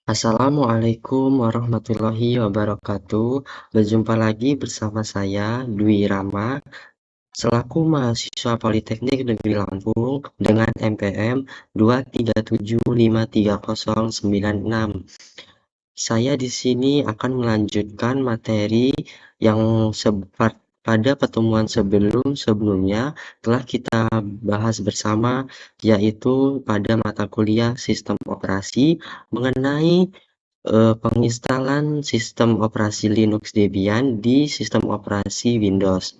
Assalamualaikum warahmatullahi wabarakatuh. Berjumpa lagi bersama saya, Dwi Rama, selaku mahasiswa Politeknik Negeri Lampung dengan NPM 237530966. Saya di sini akan melanjutkan materi yang pada pertemuan sebelumnya telah kita bahas bersama, yaitu pada mata kuliah Sistem Operasi mengenai penginstalan sistem operasi Linux Debian di sistem operasi Windows.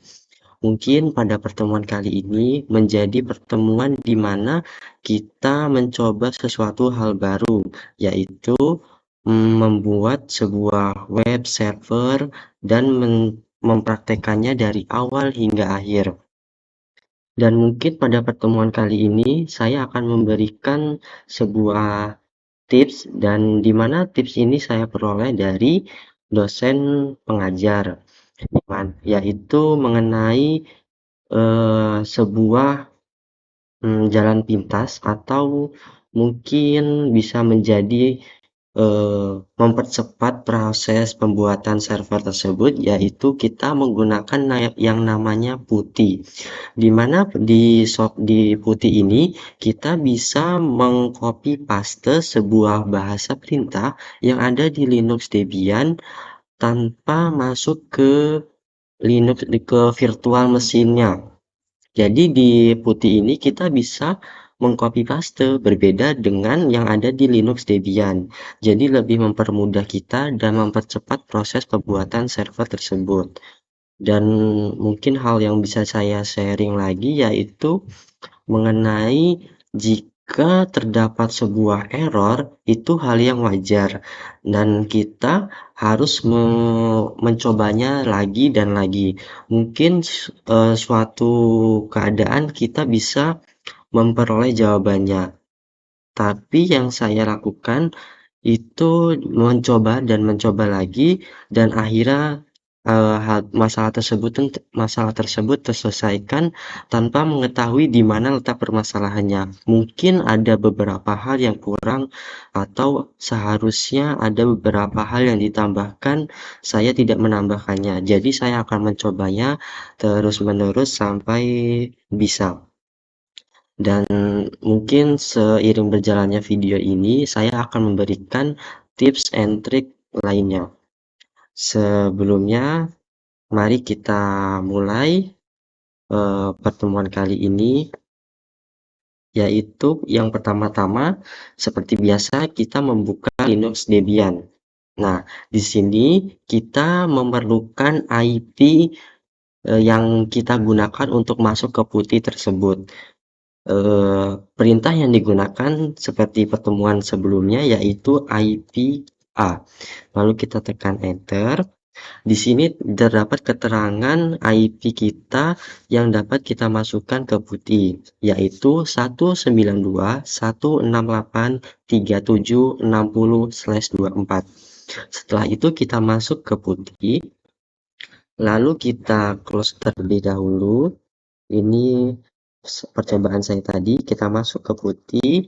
Mungkin pada pertemuan kali ini menjadi pertemuan di mana kita mencoba sesuatu hal baru, yaitu membuat sebuah web server dan mempraktekannya dari awal hingga akhir. Dan mungkin pada pertemuan kali ini saya akan memberikan sebuah tips, dan di mana tips ini saya peroleh dari dosen pengajar, yaitu mengenai sebuah jalan pintas atau mungkin bisa menjadi mempercepat proses pembuatan server tersebut, yaitu kita menggunakan yang namanya PuTTY. Di mana di PuTTY ini kita bisa mengcopy paste sebuah bahasa perintah yang ada di Linux Debian tanpa masuk ke virtual mesinnya. Jadi di PuTTY ini kita bisa mengcopy paste, berbeda dengan yang ada di Linux Debian. Jadi lebih mempermudah kita dan mempercepat proses pembuatan server tersebut. Dan mungkin hal yang bisa saya sharing lagi yaitu mengenai jika terdapat sebuah error, itu hal yang wajar dan kita harus mencobanya lagi dan lagi. Mungkin suatu keadaan kita bisa memperoleh jawabannya, tapi yang saya lakukan itu mencoba dan mencoba lagi, dan akhirnya masalah tersebut terselesaikan tanpa mengetahui di mana letak permasalahannya. Mungkin ada beberapa hal yang kurang atau seharusnya ada beberapa hal yang ditambahkan, saya tidak menambahkannya. Jadi saya akan mencobanya terus-menerus sampai bisa. Dan mungkin seiring berjalannya video ini, saya akan memberikan tips and trick lainnya. Sebelumnya, mari kita mulai pertemuan kali ini, yaitu yang pertama-tama, seperti biasa kita membuka Linux Debian. Nah, di sini kita memerlukan IP yang kita gunakan untuk masuk ke PuTTY tersebut. Perintah yang digunakan seperti pertemuan sebelumnya yaitu IP A. Lalu kita tekan enter. Di sini terdapat keterangan IP kita yang dapat kita masukkan ke PuTTY, yaitu 192.168.3760/24. Setelah itu kita masuk ke PuTTY, lalu kita close terlebih dahulu. Ini percobaan saya tadi, kita masuk ke PuTTY.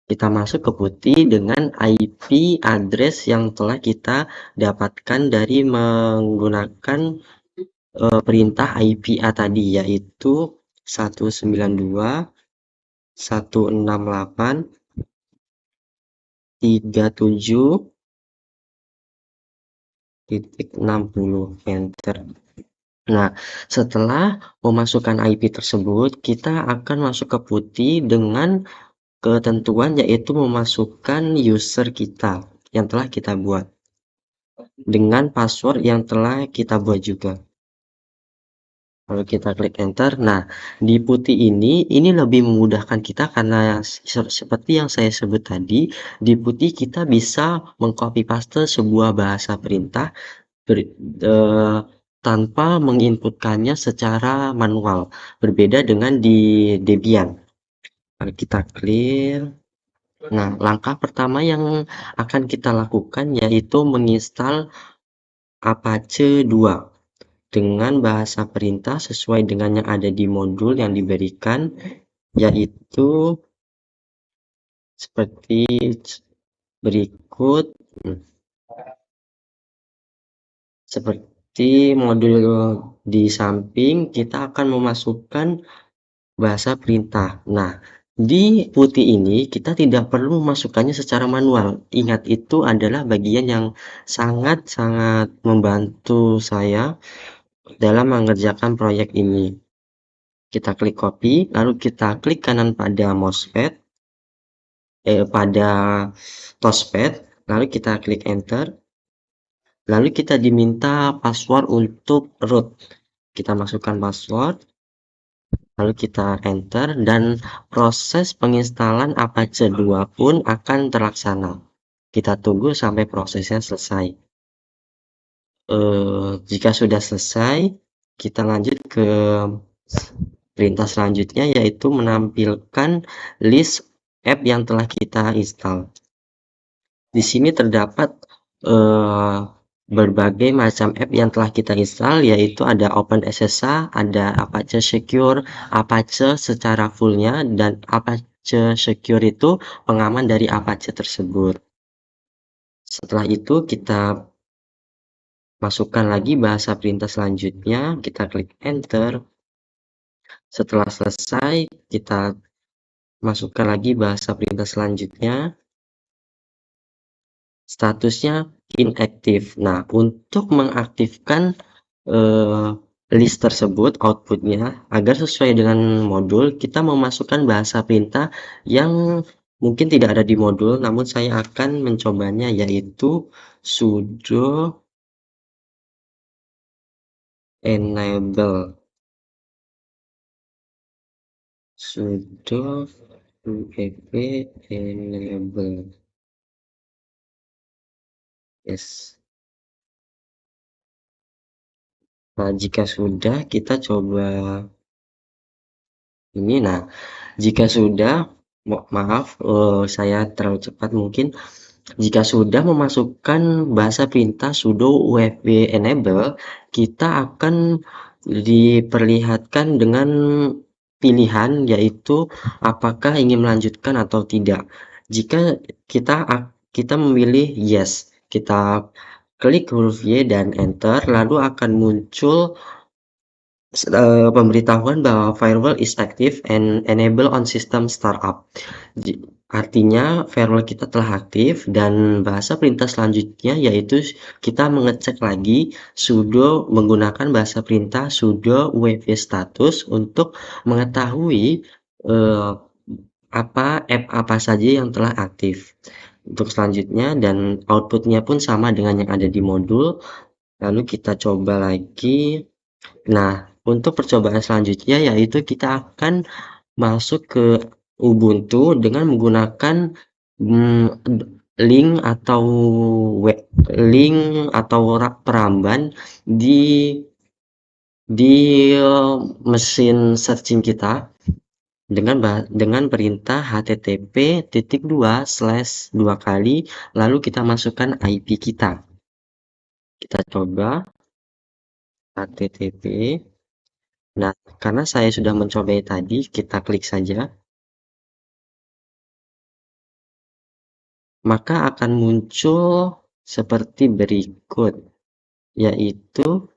Kita masuk ke PuTTY dengan IP address yang telah kita dapatkan dari menggunakan perintah IPA tadi, yaitu 192.168.37.60, enter. Nah, setelah memasukkan IP tersebut, kita akan masuk ke PuTTY dengan ketentuan yaitu memasukkan user kita yang telah kita buat dengan password yang telah kita buat juga. Lalu kita klik enter. Nah, di PuTTY ini lebih memudahkan kita karena seperti yang saya sebut tadi, di PuTTY kita bisa mengcopy paste sebuah bahasa perintah tanpa menginputkannya secara manual, berbeda dengan di Debian. Lalu kita clear. Nah, langkah pertama yang akan kita lakukan yaitu menginstal Apache 2 dengan bahasa perintah sesuai dengan yang ada di modul yang diberikan, yaitu seperti berikut. Seperti modul di samping, kita akan memasukkan bahasa perintah. Nah, di putih ini kita tidak perlu memasukkannya secara manual. Ingat, itu adalah bagian yang sangat-sangat membantu saya dalam mengerjakan proyek ini. Kita klik copy, lalu kita klik kanan pada mousepad, pada touchpad, lalu kita klik enter, lalu kita diminta password untuk root. Kita masukkan password, lalu kita enter, dan proses penginstalan Apache 2 pun akan terlaksana. Kita tunggu sampai prosesnya selesai. Jika sudah selesai, kita lanjut ke perintah selanjutnya, yaitu menampilkan list app yang telah kita install. Di sini terdapat berbagai macam app yang telah kita install, yaitu ada OpenSSH, ada Apache Secure, Apache secara fullnya, dan Apache Secure itu pengaman dari Apache tersebut. Setelah itu kita masukkan lagi bahasa perintah selanjutnya, kita klik enter. Setelah selesai, kita masukkan lagi bahasa perintah selanjutnya, statusnya inaktif. Nah, untuk mengaktifkan list tersebut, outputnya, agar sesuai dengan modul, kita memasukkan bahasa perintah yang mungkin tidak ada di modul, namun saya akan mencobanya, yaitu sudo enable. Sudo enable. Yes. Nah, jika sudah, kita coba ini. Nah, jika sudah, maaf, saya terlalu cepat mungkin. Jika sudah memasukkan bahasa perintah sudo wp enable, kita akan diperlihatkan dengan pilihan, yaitu apakah ingin melanjutkan atau tidak. Jika kita memilih yes, kita klik huruf Y dan enter, lalu akan muncul pemberitahuan bahwa firewall is active and enable on system startup. Artinya firewall kita telah aktif, dan bahasa perintah selanjutnya yaitu kita mengecek lagi sudo menggunakan bahasa perintah sudo wp status untuk mengetahui eh, app apa saja yang telah aktif. Untuk selanjutnya, dan outputnya pun sama dengan yang ada di modul. Lalu kita coba lagi. Nah, untuk percobaan selanjutnya yaitu kita akan masuk ke Ubuntu dengan menggunakan link atau link atau peramban di mesin searching kita dengan perintah http://2 kali, lalu kita masukkan IP kita. Kita coba http. Nah, karena saya sudah mencobanya tadi, kita klik saja. Maka akan muncul seperti berikut, yaitu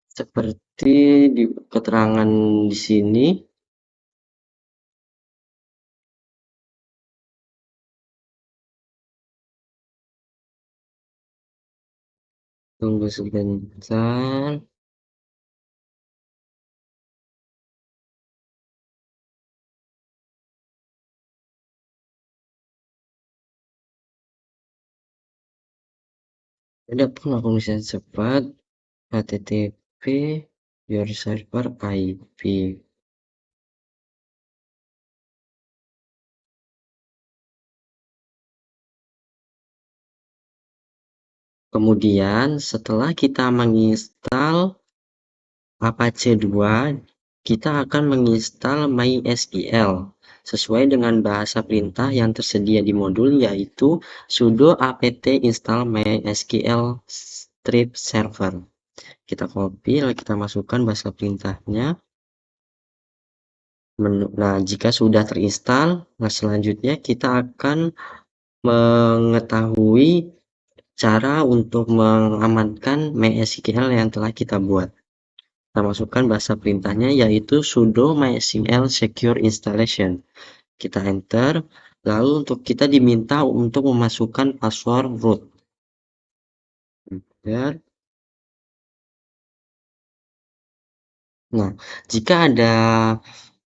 seperti di keterangan di sini. Tunggu sebentar. Ada pun aku bisa cepat http your server IP. Kemudian setelah kita menginstal Apache 2, kita akan menginstal MySQL sesuai dengan bahasa perintah yang tersedia di modul, yaitu sudo apt install MySQL strip server. Kita copy lalu kita masukkan bahasa perintahnya. Nah, jika sudah terinstall, nah selanjutnya kita akan mengetahui cara untuk mengamankan MySQL yang telah kita buat. Kita masukkan bahasa perintahnya yaitu sudo mysql secure installation. Kita enter, lalu kita diminta untuk memasukkan password root. Enter. Nah, jika ada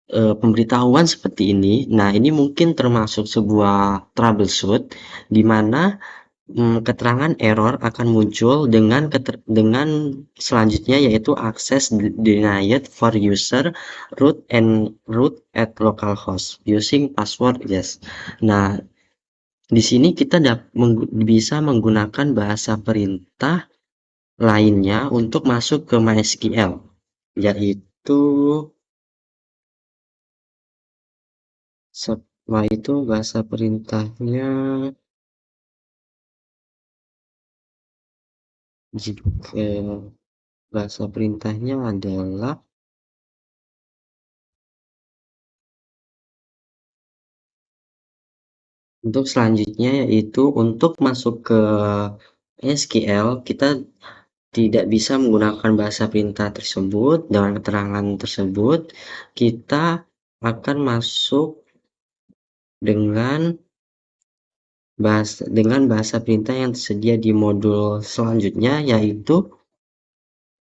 pemberitahuan seperti ini, nah ini mungkin termasuk sebuah troubleshoot di mana keterangan error akan muncul dengan selanjutnya, yaitu access denied for user root at localhost using password yes. Nah, di sini kita bisa menggunakan bahasa perintah lainnya untuk masuk ke MySQL, yaitu setelah itu bahasa perintahnya jika bahasa perintahnya adalah untuk selanjutnya, yaitu untuk masuk ke SQL, kita tidak bisa menggunakan bahasa perintah tersebut dengan keterangan tersebut. Kita akan masuk dengan bahasa perintah yang tersedia di modul selanjutnya, yaitu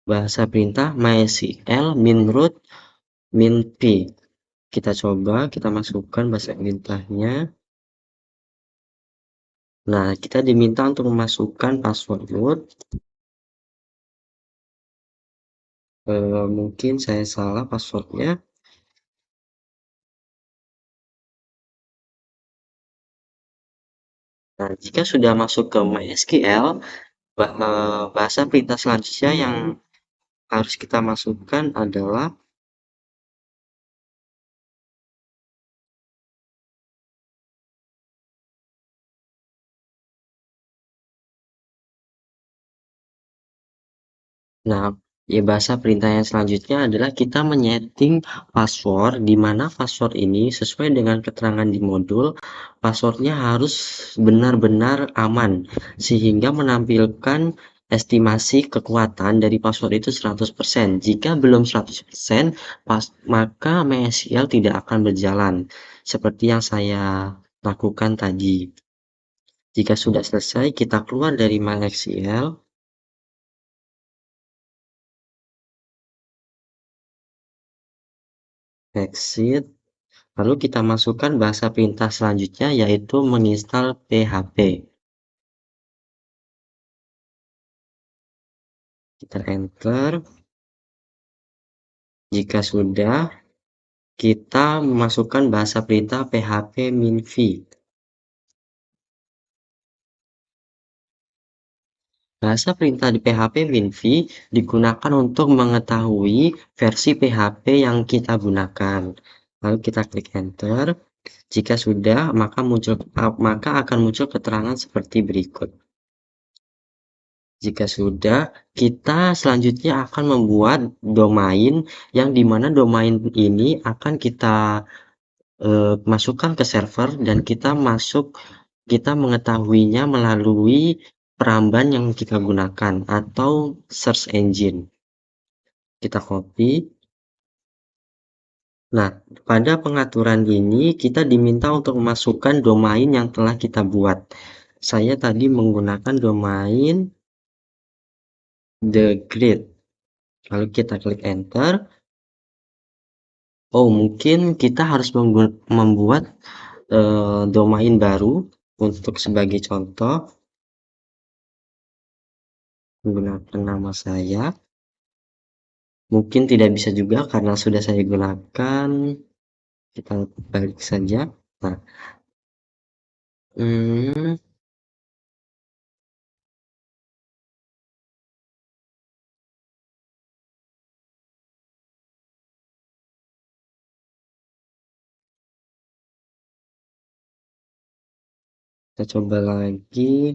bahasa perintah mysql minroot minp. Kita coba, kita masukkan bahasa perintahnya. Nah, kita diminta untuk memasukkan password root. Mungkin saya salah passwordnya. Nah, jika sudah masuk ke MySQL, bahasa perintah selanjutnya yang harus kita masukkan adalah nah, ya bahasa perintah yang selanjutnya adalah kita menyeting password, di mana password ini sesuai dengan keterangan di modul, passwordnya harus benar-benar aman, sehingga menampilkan estimasi kekuatan dari password itu 100%. Jika belum 100%, maka MySQL tidak akan berjalan, seperti yang saya lakukan tadi. Jika sudah selesai, kita keluar dari MySQL, exit, lalu kita masukkan bahasa perintah selanjutnya, yaitu menginstal PHP. Kita enter. Jika sudah, kita memasukkan bahasa perintah php minv. Bahasa perintah di PHP minv digunakan untuk mengetahui versi PHP yang kita gunakan. Lalu kita klik enter. Jika sudah, maka akan muncul keterangan seperti berikut. Jika sudah, kita selanjutnya akan membuat domain yang dimana domain ini akan kita masukkan ke server, dan kita mengetahuinya melalui peramban yang kita gunakan atau search engine. Kita copy. Nah, pada pengaturan ini kita diminta untuk memasukkan domain yang telah kita buat. Saya tadi menggunakan domain the grid. Lalu kita klik enter. Oh, mungkin kita harus membuat domain baru. Untuk sebagai contoh, menggunakan nama saya. Mungkin tidak bisa juga karena sudah saya gunakan. Kita balik saja. Nah, hmm, Kita coba lagi,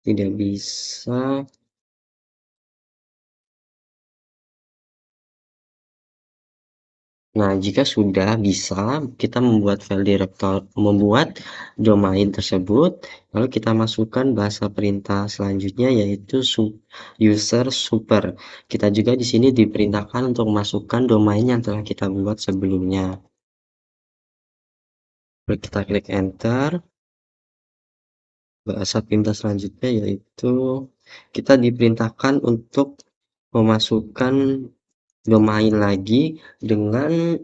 tidak bisa. Nah, jika sudah bisa, kita membuat file director, membuat domain tersebut, lalu kita masukkan bahasa perintah selanjutnya yaitu user super. Kita juga di sini diperintahkan untuk memasukkan domain yang telah kita buat sebelumnya. Lalu kita klik enter. Bahasa perintah selanjutnya yaitu kita diperintahkan untuk memasukkan domain lagi dengan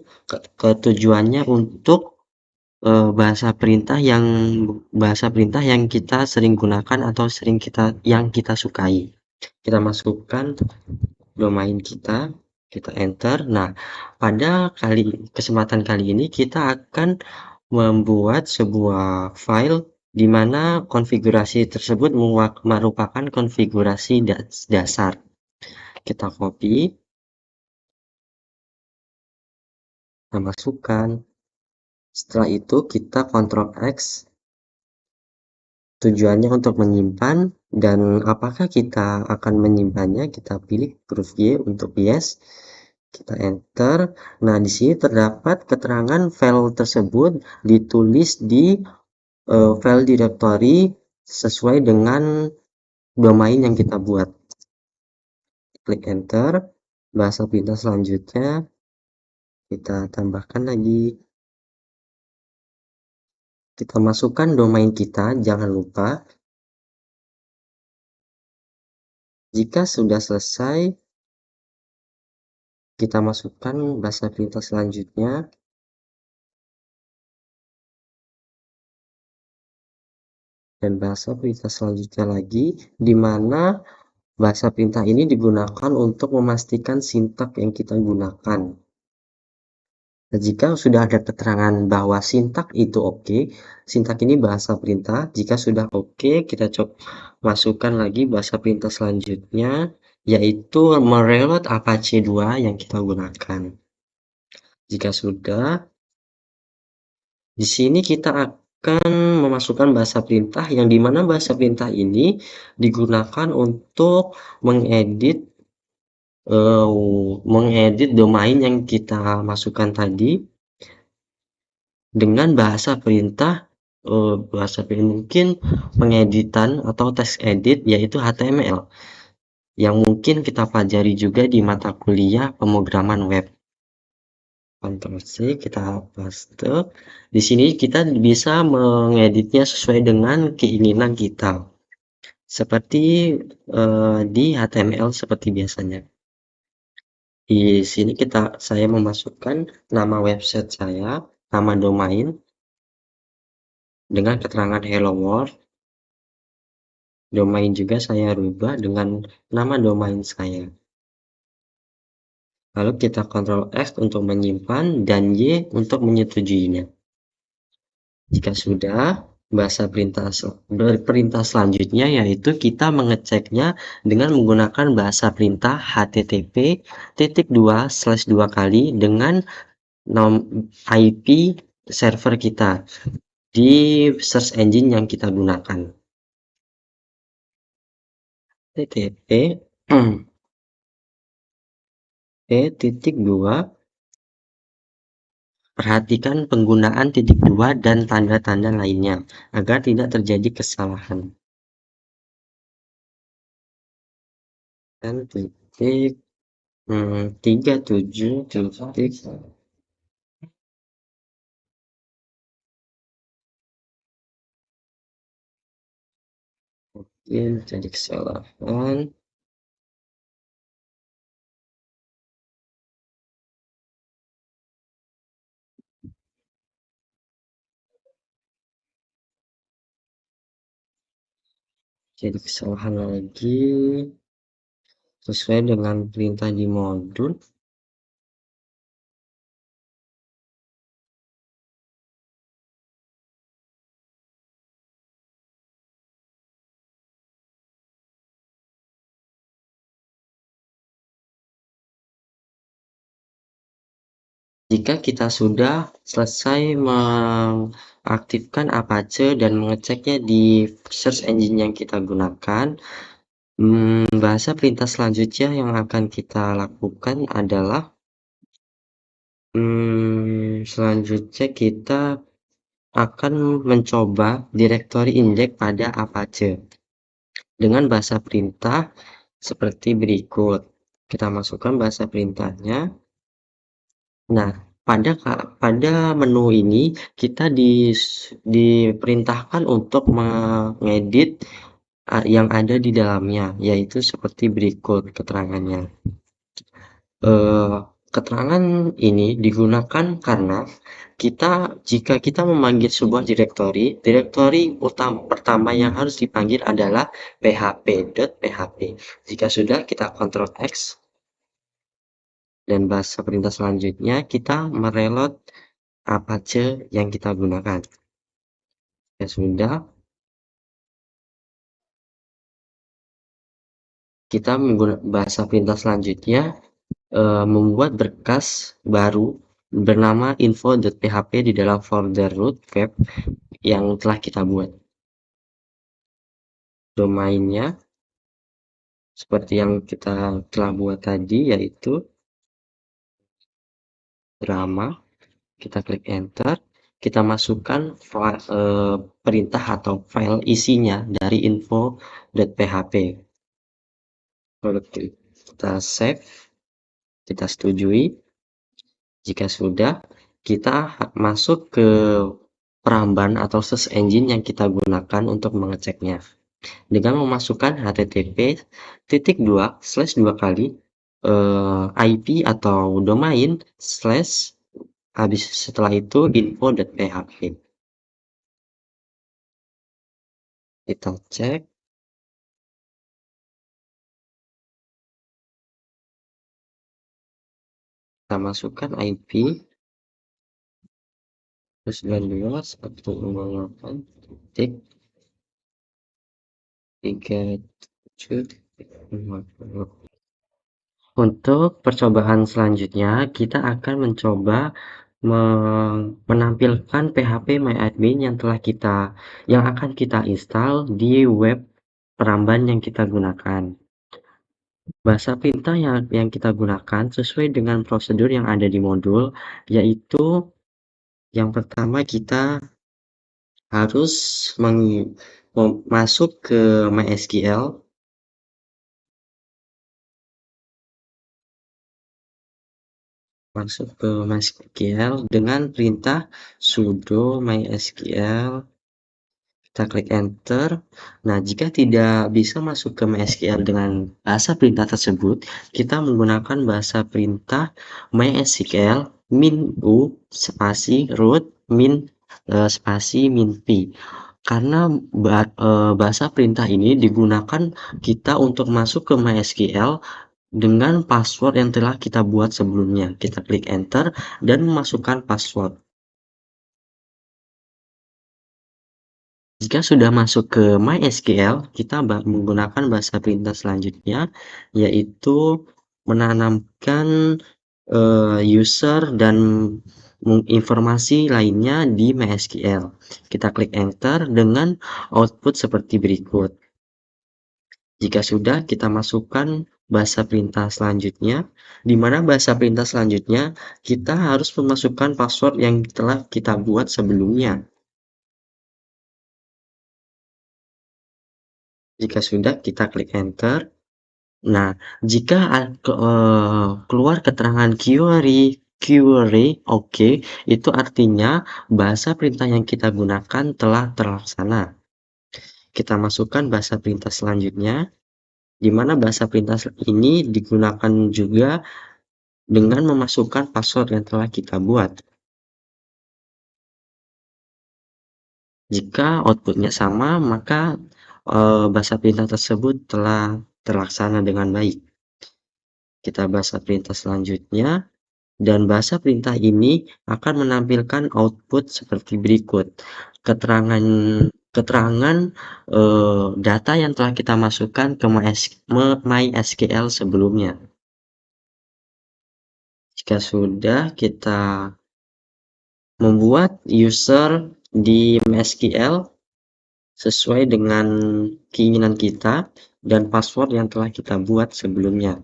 ketujuannya untuk bahasa perintah yang kita sering gunakan atau yang kita sukai. Kita masukkan domain kita enter. Nah, pada kesempatan kali ini kita akan membuat sebuah file di mana konfigurasi tersebut merupakan konfigurasi dasar. Kita copy, kita masukkan. Setelah itu kita Ctrl X. Tujuannya untuk menyimpan, dan apakah kita akan menyimpannya, kita pilih huruf Y untuk yes. Kita enter. Nah, di sini terdapat keterangan file tersebut ditulis di file directory sesuai dengan domain yang kita buat. Klik enter. Bahasa perintah selanjutnya kita tambahkan lagi. Kita masukkan domain kita, jangan lupa. Jika sudah selesai, kita masukkan bahasa perintah selanjutnya. Dan bahasa perintah selanjutnya lagi, di mana bahasa perintah ini digunakan untuk memastikan sintak yang kita gunakan. Nah, jika sudah ada keterangan bahwa sintak itu oke, sintak ini bahasa perintah. Jika sudah oke, kita coba masukkan lagi bahasa perintah selanjutnya, yaitu mereload Apache 2 yang kita gunakan. Jika sudah, di sini kita akan memasukkan bahasa perintah yang dimana bahasa perintah ini digunakan untuk mengedit domain yang kita masukkan tadi dengan bahasa perintah mungkin pengeditan atau text edit yaitu HTML yang mungkin kita pelajari juga di mata kuliah pemrograman web. Ctrl C, kita paste. Di sini kita bisa mengeditnya sesuai dengan keinginan kita. Seperti di HTML seperti biasanya. Di sini saya memasukkan nama website saya, nama domain dengan keterangan hello world. Domain juga saya rubah dengan nama domain saya. Lalu kita Ctrl X untuk menyimpan dan Y untuk menyetujuinya. Jika sudah, perintah selanjutnya yaitu kita mengeceknya dengan menggunakan bahasa perintah http://2 kali dengan IP server kita di search engine yang kita gunakan. http p.2. Perhatikan penggunaan titik 2 dan tanda-tanda lainnya agar tidak terjadi kesalahan. Dan titik 37 titik mungkin jadi kesalahan. Jadi kesalahan lagi sesuai dengan perintah di modul. Jika kita sudah selesai mengaktifkan Apache dan mengeceknya di search engine yang kita gunakan, bahasa perintah selanjutnya yang akan kita lakukan adalah selanjutnya kita akan mencoba directory index pada Apache dengan bahasa perintah seperti berikut. Kita masukkan bahasa perintahnya. Nah, pada menu ini kita diperintahkan untuk mengedit yang ada di dalamnya, yaitu seperti berikut keterangannya. Keterangan ini digunakan karena jika kita memanggil sebuah direktori pertama yang harus dipanggil adalah php.php. Jika sudah, kita Ctrl X, dan bahasa perintah selanjutnya kita mereload Apache yang kita gunakan. Ya sudah, kita menggunakan bahasa perintah selanjutnya membuat berkas baru bernama info.php di dalam folder root web yang telah kita buat. Domainnya seperti yang kita telah buat tadi, yaitu drama. Kita klik enter, kita masukkan perintah atau file isinya dari info.php. Lalu kita save, kita setujui. Jika sudah, kita masuk ke peramban atau search engine yang kita gunakan untuk mengeceknya dengan memasukkan http://2 IP atau domain / habis setelah itu info.php. Kita cek. Kita masukkan IP 92.168.37. Untuk percobaan selanjutnya, kita akan mencoba menampilkan php-myadmin yang akan kita install di web peramban yang kita gunakan. Bahasa perintah yang kita gunakan sesuai dengan prosedur yang ada di modul, yaitu yang pertama kita harus masuk ke MySQL. Masuk ke MySQL dengan perintah sudo MySQL. Kita klik enter. Nah, jika tidak bisa masuk ke MySQL dengan bahasa perintah tersebut, kita menggunakan bahasa perintah MySQL -u spasi root min spasi -p. Karena bahasa perintah ini digunakan kita untuk masuk ke MySQL dengan password yang telah kita buat sebelumnya. Kita klik enter dan memasukkan password. Jika sudah masuk ke MySQL, kita menggunakan bahasa perintah selanjutnya, yaitu menanamkan user dan informasi lainnya di MySQL. Kita klik enter dengan output seperti berikut. Jika sudah, kita masukkan bahasa perintah selanjutnya, di mana bahasa perintah selanjutnya kita harus memasukkan password yang telah kita buat sebelumnya. Jika sudah, kita klik enter. Nah, jika keluar keterangan query oke, itu artinya bahasa perintah yang kita gunakan telah terlaksana. Kita masukkan bahasa perintah selanjutnya, di mana bahasa perintah ini digunakan juga dengan memasukkan password yang telah kita buat. Jika outputnya sama, maka bahasa perintah tersebut telah terlaksana dengan baik. Kita bahasa perintah selanjutnya, dan bahasa perintah ini akan menampilkan output seperti berikut. Keterangan data yang telah kita masukkan ke MySQL sebelumnya. Jika sudah, kita membuat user di MySQL sesuai dengan keinginan kita dan password yang telah kita buat sebelumnya.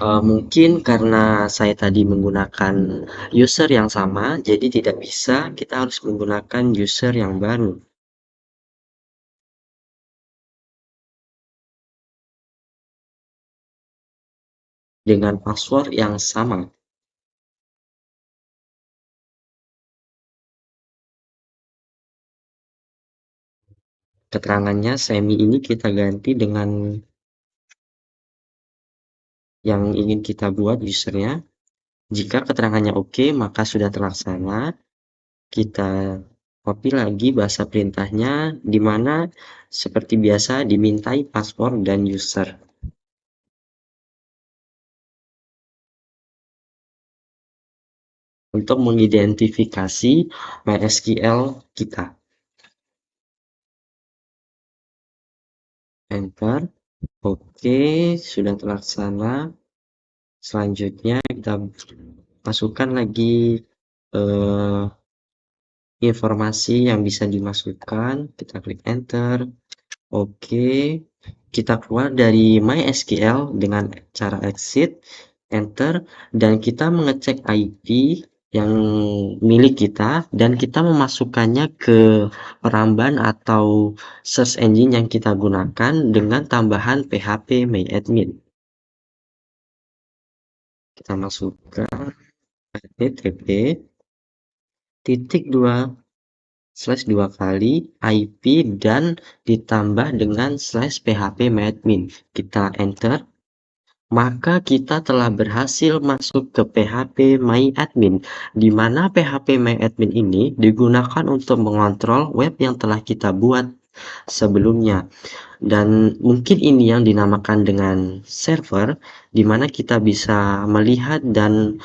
Mungkin karena saya tadi menggunakan user yang sama, jadi tidak bisa, kita harus menggunakan user yang baru dengan password yang sama. Keterangannya semi ini kita ganti dengan yang ingin kita buat usernya. Jika keterangannya oke, maka sudah terlaksana. Kita copy lagi bahasa perintahnya, di mana seperti biasa dimintai password dan user untuk mengidentifikasi MySQL kita. Enter. Oke, sudah terlaksana. Selanjutnya kita masukkan lagi eh, informasi yang bisa dimasukkan. Kita klik enter. Oke, kita keluar dari MySQL dengan cara exit, enter, dan kita mengecek IP yang milik kita dan kita memasukkannya ke peramban atau search engine yang kita gunakan dengan tambahan php myadmin. Kita masukkan http titik dua kali IP dan ditambah dengan /php myadmin. Kita enter. Maka kita telah berhasil masuk ke PHP MyAdmin, di mana PHP MyAdmin ini digunakan untuk mengontrol web yang telah kita buat sebelumnya. Dan mungkin ini yang dinamakan dengan server, di mana kita bisa melihat dan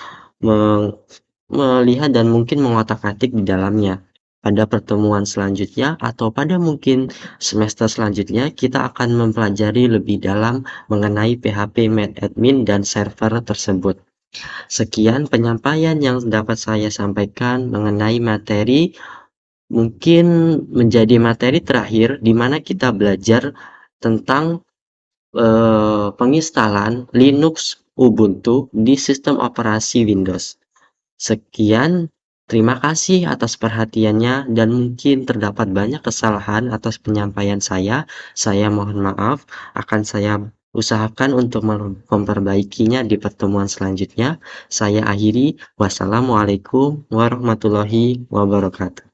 mungkin mengotak-atik di dalamnya. Pada pertemuan selanjutnya atau pada mungkin semester selanjutnya, kita akan mempelajari lebih dalam mengenai PHP MyAdmin dan server tersebut. Sekian penyampaian yang dapat saya sampaikan mengenai materi, mungkin menjadi materi terakhir di mana kita belajar tentang penginstalan Linux Ubuntu di sistem operasi Windows. Sekian, terima kasih atas perhatiannya dan mungkin terdapat banyak kesalahan atas penyampaian saya. Saya mohon maaf, akan saya usahakan untuk memperbaikinya di pertemuan selanjutnya. Saya akhiri, wassalamualaikum warahmatullahi wabarakatuh.